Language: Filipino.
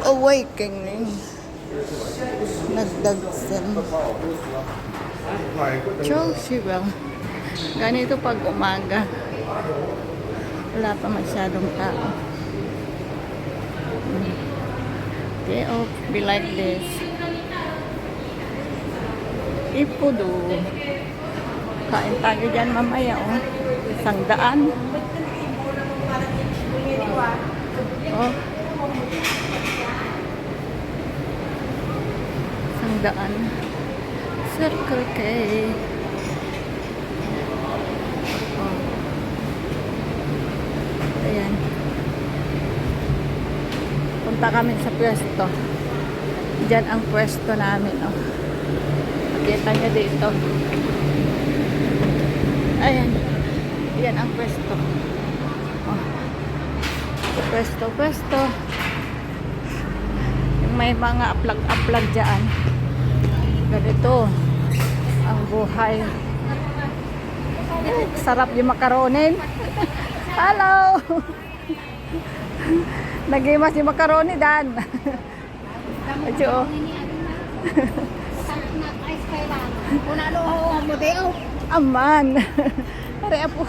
Awakening. Nagdagsan. Joshua. Ganito pag umaga. Wala pa masyadong tao. Okay, oh, be like this. Ipudo. Kain tayo dyan mamaya, oh. 100. Oh. 100. Circle K. Oh. Ayan. Punta kami sa pwesto. Diyan ang pwesto namin, oh. Makita nyo dito. Ayan. Yan ang pwesto. Oh. Pwesto. Yung may mga aplag-aplag dyan. Ganito ang buhay. Sarap yung makaronin. Hello! Nagimas yung makaroni, Dan. Acho. Aman. Pare po.